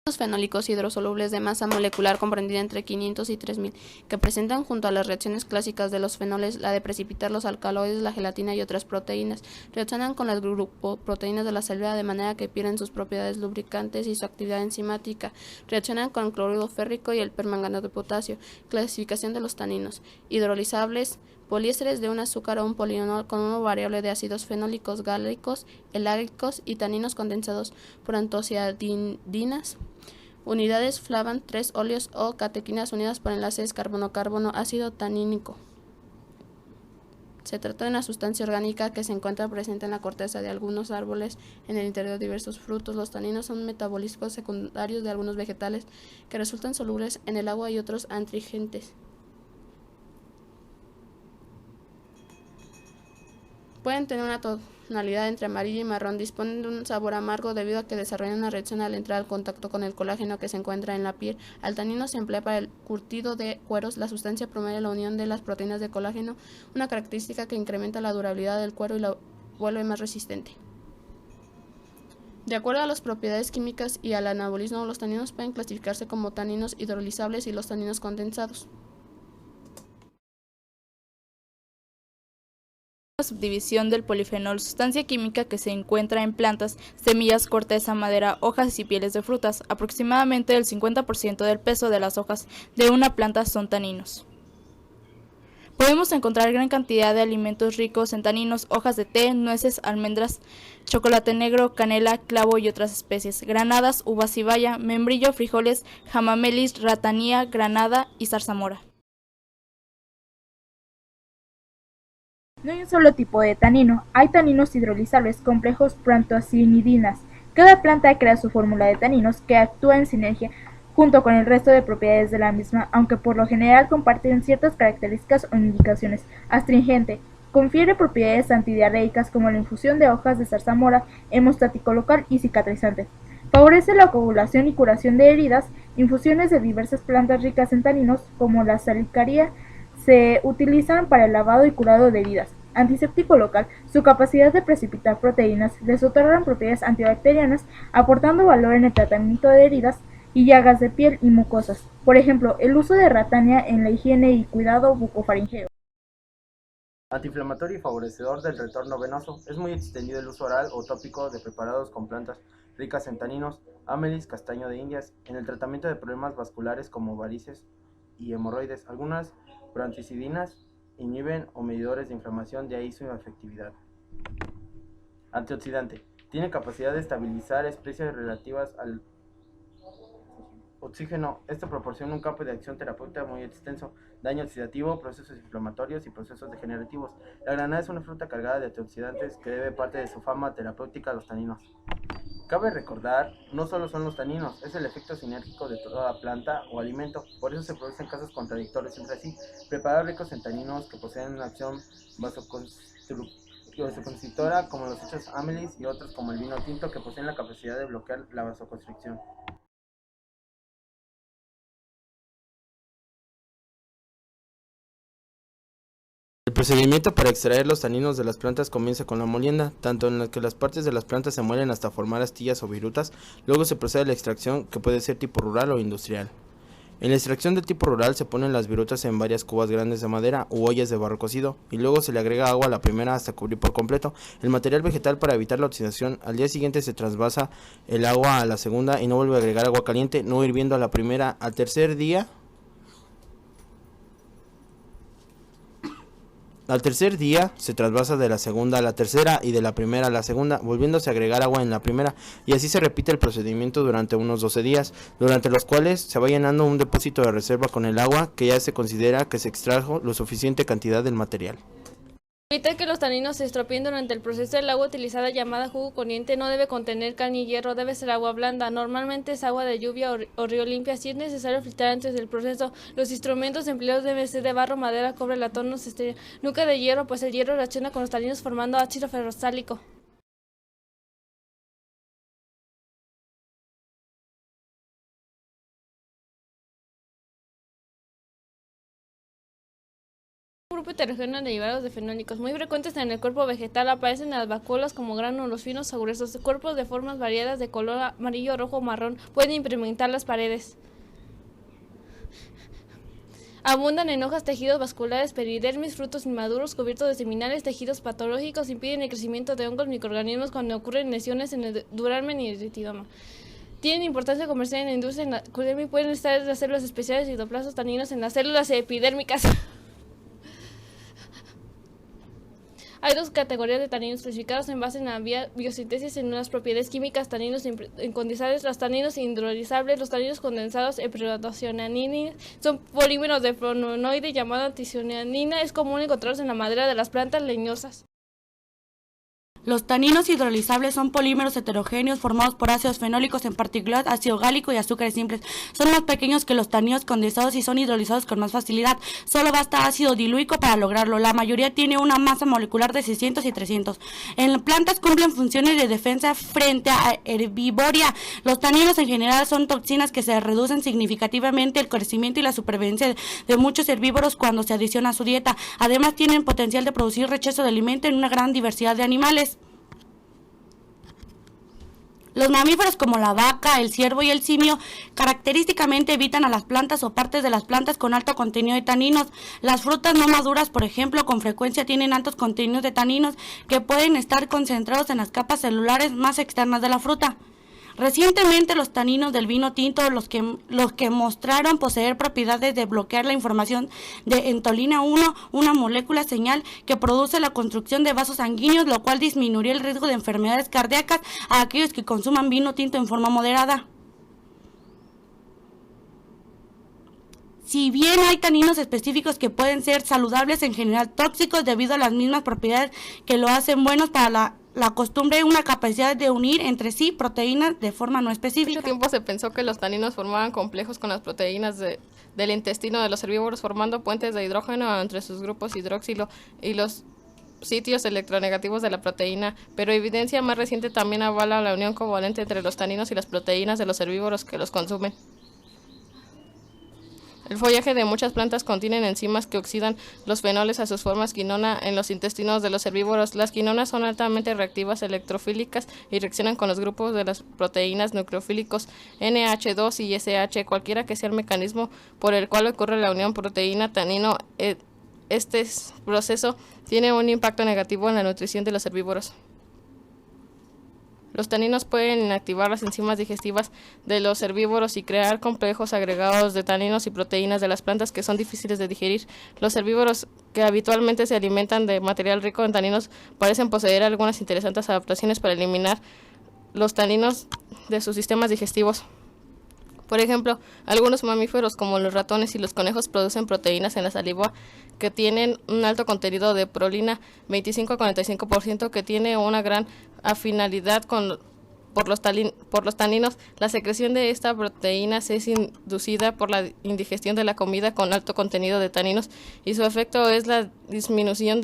Los fenólicos hidrosolubles de masa molecular comprendida entre 500 y 3000, que presentan junto a las reacciones clásicas de los fenoles, la de precipitar los alcaloides, la gelatina y otras proteínas, reaccionan con las glucoproteínas de la célula de manera que pierden sus propiedades lubricantes y su actividad enzimática, reaccionan con el cloruro férrico y el permanganato de potasio. Clasificación de los taninos hidrolizables: poliésteres de un azúcar o un polinol con una variable de ácidos fenólicos, gálicos, eláricos y taninos condensados por antocianidinas. Unidades flavan 3 óleos o catequinas unidas por enlaces carbono-carbono ácido tanínico. Se trata de una sustancia orgánica que se encuentra presente en la corteza de algunos árboles, en el interior de diversos frutos. Los taninos son metabolíticos secundarios de algunos vegetales que resultan solubles en el agua y otros astringentes. Pueden tener una tonalidad entre amarillo y marrón. Disponen de un sabor amargo debido a que desarrollan una reacción al entrar al contacto con el colágeno que se encuentra en la piel. El tanino se emplea para el curtido de cueros. La sustancia promueve la unión de las proteínas de colágeno, una característica que incrementa la durabilidad del cuero y lo vuelve más resistente. De acuerdo a las propiedades químicas y al anabolismo, los taninos pueden clasificarse como taninos hidrolizables y los taninos condensados. La subdivisión del polifenol, sustancia química que se encuentra en plantas, semillas, corteza, madera, hojas y pieles de frutas. Aproximadamente el 50% del peso de las hojas de una planta son taninos. Podemos encontrar gran cantidad de alimentos ricos en taninos: hojas de té, nueces, almendras, chocolate negro, canela, clavo y otras especies, granadas, uvas y baya, membrillo, frijoles, jamamelis, ratanía, granada y zarzamora. No hay un solo tipo de tanino, hay taninos hidrolizables complejos proantocianidinas. Cada planta crea su fórmula de taninos que actúa en sinergia junto con el resto de propiedades de la misma, aunque por lo general comparten ciertas características o indicaciones. Astringente: confiere propiedades antidiarreicas como la infusión de hojas de zarzamora, hemostático local y cicatrizante. Favorece la coagulación y curación de heridas. Infusiones de diversas plantas ricas en taninos, como la salicaria, se utilizan para el lavado y curado de heridas. Antiséptico local: su capacidad de precipitar proteínas les otorgan propiedades antibacterianas, aportando valor en el tratamiento de heridas y llagas de piel y mucosas. Por ejemplo, el uso de Ratania en la higiene y cuidado bucofaringeo. Antiinflamatorio y favorecedor del retorno venoso. Es muy extendido el uso oral o tópico de preparados con plantas ricas en taninos, amelis, castaño de Indias, en el tratamiento de problemas vasculares como varices y hemorroides. Algunas proanticidinas inhiben o medidores de inflamación, de ahí su efectividad. Antioxidante: tiene capacidad de estabilizar especies relativas al oxígeno. Esto proporciona un campo de acción terapéutica muy extenso: daño oxidativo, procesos inflamatorios y procesos degenerativos. La granada es una fruta cargada de antioxidantes que debe parte de su fama terapéutica a los taninos. Cabe recordar, no solo son los taninos, es el efecto sinérgico de toda planta o alimento. Por eso se producen casos contradictorios entre sí. Preparados ricos en taninos que poseen una acción vasoconstrictora, como los hechos amelis, y otros como el vino tinto, que poseen la capacidad de bloquear la vasoconstricción. El procedimiento para extraer los taninos de las plantas comienza con la molienda, tanto en la que las partes de las plantas se muelen hasta formar astillas o virutas. Luego se procede a la extracción, que puede ser tipo rural o industrial. En la extracción de tipo rural se ponen las virutas en varias cubas grandes de madera u ollas de barro cocido, y luego se le agrega agua a la primera hasta cubrir por completo el material vegetal para evitar la oxidación. Al día siguiente se trasvasa el agua a la segunda y no vuelve a agregar agua caliente, no hirviendo a la primera. Al tercer día se trasvasa de la segunda a la tercera y de la primera a la segunda, volviéndose a agregar agua en la primera, y así se repite el procedimiento durante unos 12 días, durante los cuales se va llenando un depósito de reserva con el agua, que ya se considera que se extrajo lo suficiente cantidad del material. Evita que los taninos se estropeen durante el proceso. El agua utilizada, llamada jugo corriente, no debe contener cal ni hierro, debe ser agua blanda. Normalmente es agua de lluvia o río limpia. Si es necesario filtrar antes del proceso. Los instrumentos empleados deben ser de barro, madera, cobre, latón o cestería. Nunca de hierro, pues el hierro reacciona con los taninos formando ácido ferrosálico. Un grupo heterogéneo de derivados de fenólicos. Muy frecuentes en el cuerpo vegetal, aparecen en las vacuolas como gránulos finos o gruesos. Cuerpos de formas variadas de color amarillo, rojo o marrón pueden implementar las paredes. Abundan en hojas, tejidos vasculares, peridermis, frutos inmaduros, cubiertos de seminales, tejidos patológicos, impiden el crecimiento de hongos, microorganismos cuando ocurren lesiones en el duramen y el retidoma. Tienen importancia comercial en la industria, en la epidermis pueden estar las células especiales y citoplasmas taninos en las células epidérmicas. Hay dos categorías de taninos clasificados en base a la biosíntesis en unas propiedades químicas: taninos incondensables, los taninos hidrolizables, los taninos condensados. Epidotocianina son polímeros de flavonoide llamado anticyanina. Es común encontrarlos en la madera de las plantas leñosas. Los taninos hidrolizables son polímeros heterogéneos formados por ácidos fenólicos, en particular ácido gálico y azúcares simples. Son más pequeños que los taninos condensados y son hidrolizados con más facilidad. Solo basta ácido diluico para lograrlo. La mayoría tiene una masa molecular de 600 y 300. En plantas cumplen funciones de defensa frente a herbivoria. Los taninos en general son toxinas que se reducen significativamente el crecimiento y la supervivencia de muchos herbívoros cuando se adiciona a su dieta. Además tienen potencial de producir rechazo de alimento en una gran diversidad de animales. Los mamíferos como la vaca, el ciervo y el simio característicamente evitan a las plantas o partes de las plantas con alto contenido de taninos. Las frutas no maduras, por ejemplo, con frecuencia tienen altos contenidos de taninos que pueden estar concentrados en las capas celulares más externas de la fruta. Recientemente los taninos del vino tinto, los que mostraron poseer propiedades de bloquear la información de entolina 1, una molécula señal que produce la construcción de vasos sanguíneos, lo cual disminuiría el riesgo de enfermedades cardíacas a aquellos que consuman vino tinto en forma moderada. Si bien hay taninos específicos que pueden ser saludables, en general tóxicos debido a las mismas propiedades que lo hacen buenos para la costumbre, una capacidad de unir entre sí proteínas de forma no específica. Mucho tiempo se pensó que los taninos formaban complejos con las proteínas del intestino de los herbívoros, formando puentes de hidrógeno entre sus grupos hidroxilo y los sitios electronegativos de la proteína, pero evidencia más reciente también avala la unión covalente entre los taninos y las proteínas de los herbívoros que los consumen. El follaje de muchas plantas contienen enzimas que oxidan los fenoles a sus formas quinona en los intestinos de los herbívoros. Las quinonas son altamente reactivas electrofílicas y reaccionan con los grupos de las proteínas nucleofílicos NH2 y SH, cualquiera que sea el mecanismo por el cual ocurre la unión proteína-tanino. Este proceso tiene un impacto negativo en la nutrición de los herbívoros. Los taninos pueden inactivar las enzimas digestivas de los herbívoros y crear complejos agregados de taninos y proteínas de las plantas que son difíciles de digerir. Los herbívoros que habitualmente se alimentan de material rico en taninos parecen poseer algunas interesantes adaptaciones para eliminar los taninos de sus sistemas digestivos. Por ejemplo, algunos mamíferos como los ratones y los conejos producen proteínas en la saliva que tienen un alto contenido de prolina, 25 a 45%, que tiene una gran afinidad por los taninos. La secreción de esta proteína es inducida por la indigestión de la comida con alto contenido de taninos y su efecto es la disminución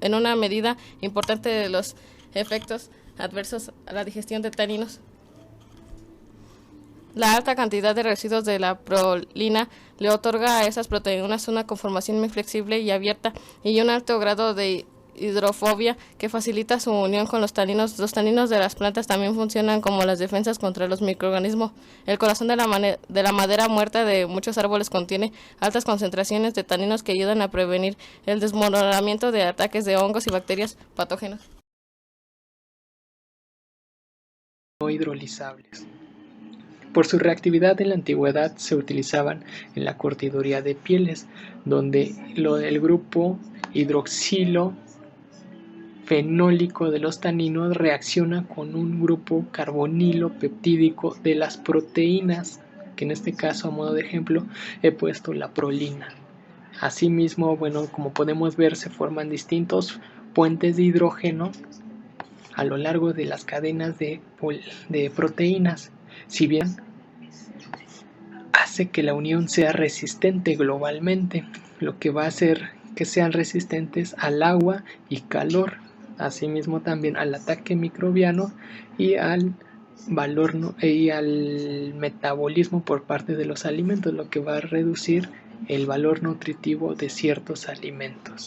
en una medida importante de los efectos adversos a la digestión de taninos. La alta cantidad de residuos de la prolina le otorga a esas proteínas una conformación muy flexible y abierta y un alto grado de hidrofobia que facilita su unión con los taninos. Los taninos de las plantas también funcionan como las defensas contra los microorganismos. El corazón de la madera muerta de muchos árboles contiene altas concentraciones de taninos que ayudan a prevenir el desmoronamiento de ataques de hongos y bacterias patógenas. No hidrolizables. Por su reactividad en la antigüedad se utilizaban en la curtiduría de pieles, donde el grupo hidroxilo fenólico de los taninos reacciona con un grupo carbonilo peptídico de las proteínas, que en este caso, a modo de ejemplo, he puesto la prolina. Asimismo, como podemos ver, se forman distintos puentes de hidrógeno a lo largo de las cadenas de proteínas. Si bien hace que la unión sea resistente globalmente, lo que va a hacer que sean resistentes al agua y calor, asimismo también al ataque microbiano y al metabolismo por parte de los alimentos, lo que va a reducir el valor nutritivo de ciertos alimentos.